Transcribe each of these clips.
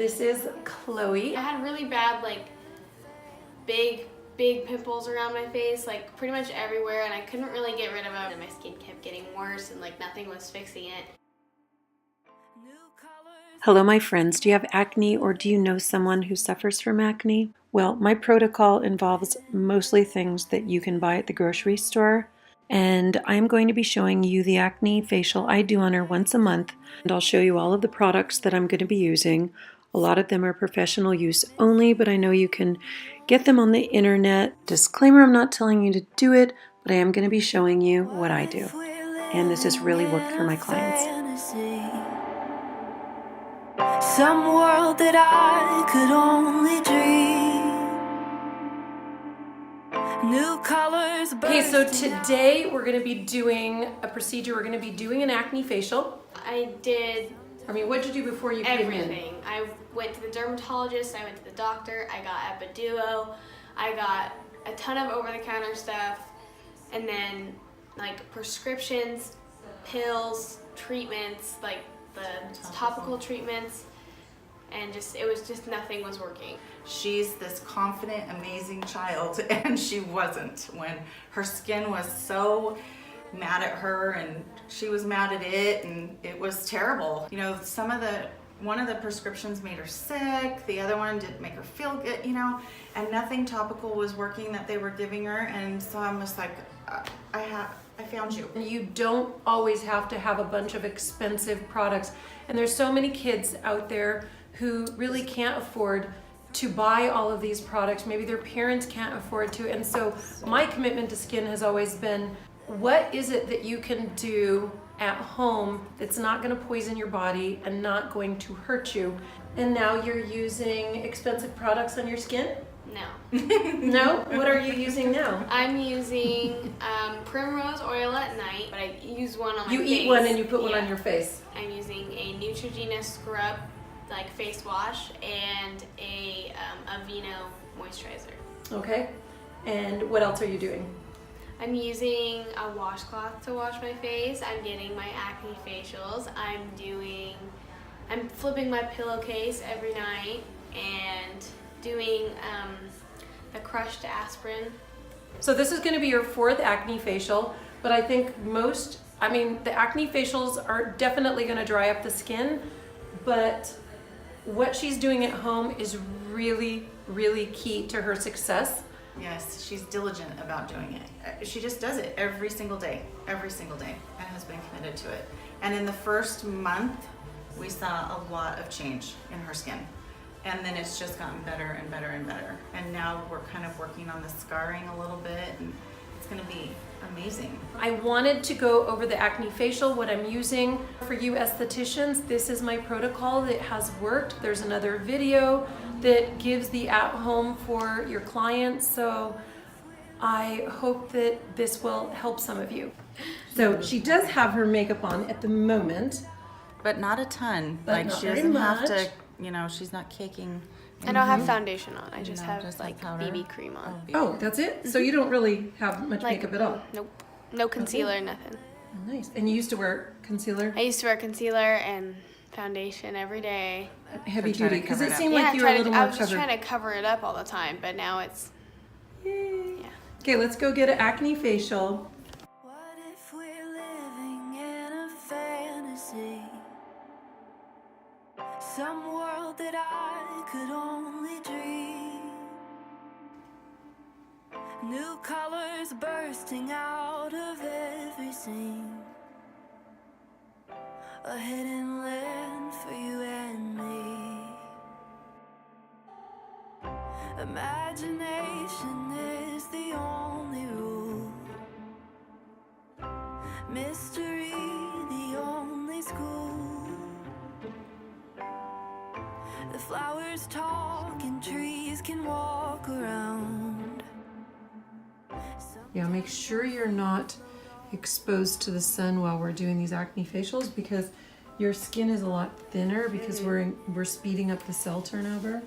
This is Chloe. I had really bad, like, big pimples around my face, like pretty much everywhere, and I couldn't really get rid of them. And my skin kept getting worse and like nothing was fixing it. Hello my friends, do you have acne or do you know someone who suffers from acne? Well, my protocol involves mostly things that you can buy at the grocery store, and I'm going to be showing you the acne facial I do on her once a month, and I'll show you all of the products that I'm going to be using. A lot of them are professional use only, but I know you can get them on the internet. Disclaimer, I'm not telling you to do it, but I am going to be showing you what I do. And this has really worked for my clients. Some world that I could only dream. New colors. Okay, so today we're going to be doing a procedure. We're going to be doing an acne facial. What did you do before you came in? Everything. I went to the dermatologist, I went to the doctor, I got epiduo, I got a ton of over-the-counter stuff, and then like prescriptions, pills, treatments, like the topical treatments, and it was just nothing was working. She's this confident, amazing child, and she wasn't when her skin was so mad at her and she was mad at it, and it was terrible. You know, one of the prescriptions made her sick, the other one didn't make her feel good, you know, and nothing topical was working that they were giving her. And so I'm just like, I found you. You don't always have to have a bunch of expensive products, and there's so many kids out there who really can't afford to buy all of these products. Maybe their parents can't afford to, and so my commitment to skin has always been, what is it that you can do at home that's not going to poison your body and not going to hurt you? And now you're using expensive products on your skin? No. No? What are you using now? I'm using primrose oil at night, but I use one on my face. You eat one and you put one on your face. I'm using a Neutrogena scrub, like face wash, and a Aveeno moisturizer. Okay. And what else are you doing? I'm using a washcloth to wash my face. I'm getting my acne facials. I'm flipping my pillowcase every night and doing the crushed aspirin. So this is going to be your 4th acne facial, but I think the acne facials are definitely going to dry up the skin, but what she's doing at home is really, really key to her success. Yes, she's diligent about doing it. She just does it every single day, and has been committed to it. And in the first month, we saw a lot of change in her skin. And then it's just gotten better and better and better. And now we're kind of working on the scarring a little bit, and it's gonna be amazing. I wanted to go over the acne facial, what I'm using. For you estheticians, this is my protocol that has worked. There's another video that gives the at-home for your clients, so I hope that this will help some of you. So she does have her makeup on at the moment. But not a ton. But not she very doesn't much. have to, she's not caking. I don't have foundation on. I just have just like powder. BB cream on. Oh, that's it? So you don't really have much makeup at all? Nope. No concealer, nothing. Oh, nice. And you used to wear concealer? I used to wear concealer and foundation every day. Heavy duty, because it cover it seemed like you were a little more I was just covered. trying to cover it up all the time, but now it's, Yay. yeah. Okay, let's go get an acne facial. What if we're living in a fantasy? Some world that I could only dream. New colors bursting out of every seam. A hidden land for you and me. Imagination is the only rule. Mystery the only school. The flowers talk and trees can walk around. Yeah, make sure you're not exposed to the sun while we're doing these acne facials, because your skin is a lot thinner because we're speeding up the cell turnover.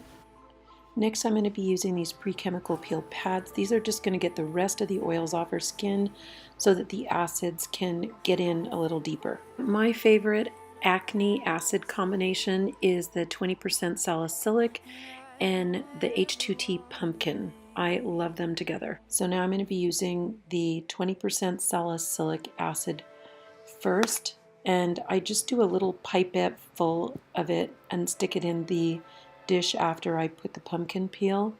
Next, I'm going to be using these pre-chemical peel pads. These are just going to get the rest of the oils off her skin so that the acids can get in a little deeper. My favorite acne acid combination is the 20% salicylic and the H2T pumpkin. I love them together. So now I'm going to be using the 20% salicylic acid first, and I just do a little pipette full of it and stick it in the dish after I put the pumpkin peel.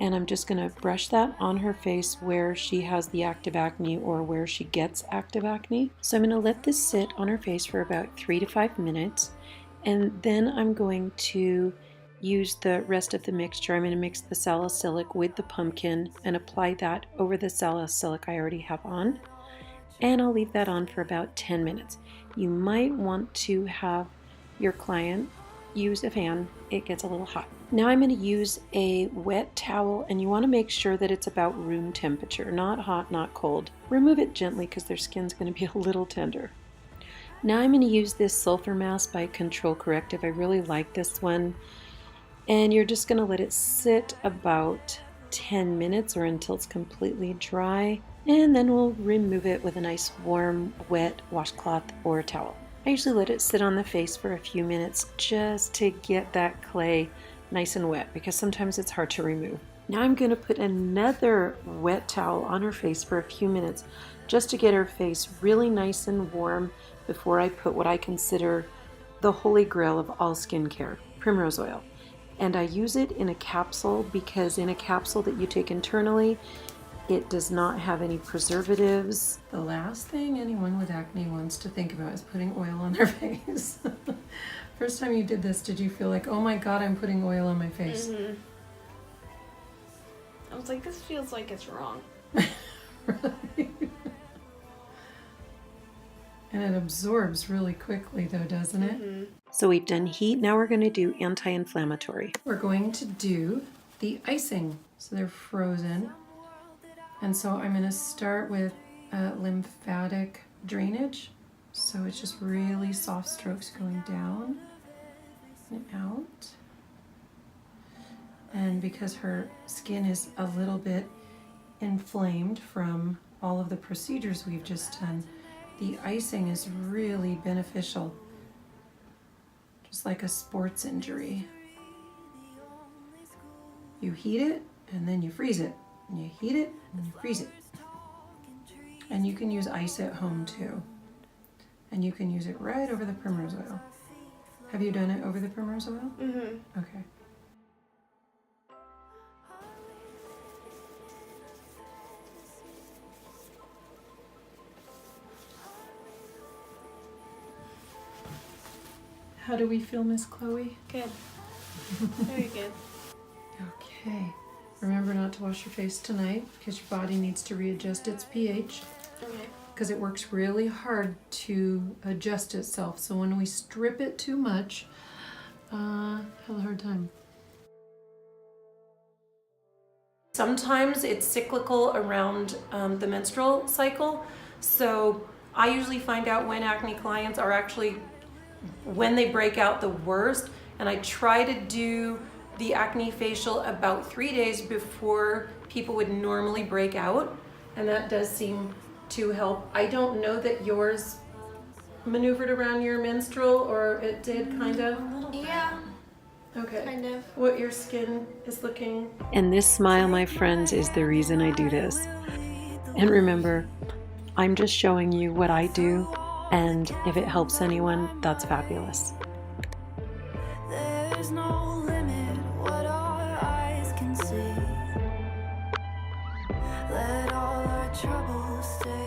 And I'm just going to brush that on her face where she has the active acne or where she gets active acne. So I'm going to let this sit on her face for about 3 to 5 minutes, and then I'm going to use the rest of the mixture. I'm going to mix the salicylic with the pumpkin and apply that over the salicylic I already have on. And I'll leave that on for about 10 minutes. You might want to have your client use a fan. It gets a little hot. Now I'm going to use a wet towel, and you want to make sure that it's about room temperature, not hot, not cold. Remove it gently because their skin's going to be a little tender. Now I'm going to use this sulfur mask by Control Corrective. I really like this one. And you're just going to let it sit about 10 minutes or until it's completely dry. And then we'll remove it with a nice warm, wet washcloth or a towel. I usually let it sit on the face for a few minutes just to get that clay nice and wet, because sometimes it's hard to remove. Now I'm going to put another wet towel on her face for a few minutes just to get her face really nice and warm before I put what I consider the holy grail of all skincare, primrose oil. And I use it in a capsule because in a capsule that you take internally, it does not have any preservatives. The last thing anyone with acne wants to think about is putting oil on their face. First time you did this, did you feel like, oh my God, I'm putting oil on my face? Mm-hmm. I was like, this feels like it's wrong. Really? And it absorbs really quickly though, doesn't it? Mm-hmm. So we've done heat, now we're going to do anti-inflammatory. We're going to do the icing. So they're frozen. And so I'm going to start with lymphatic drainage. So it's just really soft strokes going down and out. And because her skin is a little bit inflamed from all of the procedures we've just done, the icing is really beneficial. Just like a sports injury. You heat it and then you freeze it. And you heat it and you freeze it. And you can use ice at home too. And you can use it right over the primrose oil. Have you done it over the primrose oil? Mm-hmm. Okay. How do we feel, Miss Chloe? Good. Very good. Okay. Remember not to wash your face tonight because your body needs to readjust its pH. Okay. Because it works really hard to adjust itself. So when we strip it too much, have a hard time. Sometimes it's cyclical around the menstrual cycle. So I usually find out when acne clients are actually, when they break out the worst. And I try to do the acne facial about 3 days before people would normally break out. And that does seem to help. I don't know that yours maneuvered around your menstrual, or it did kind of? Yeah, Okay. kind of. What your skin is looking. And this smile, my friends, is the reason I do this. And remember, I'm just showing you what I do, and if it helps anyone, that's fabulous. There's no limit what our eyes can see. Let all our troubles stay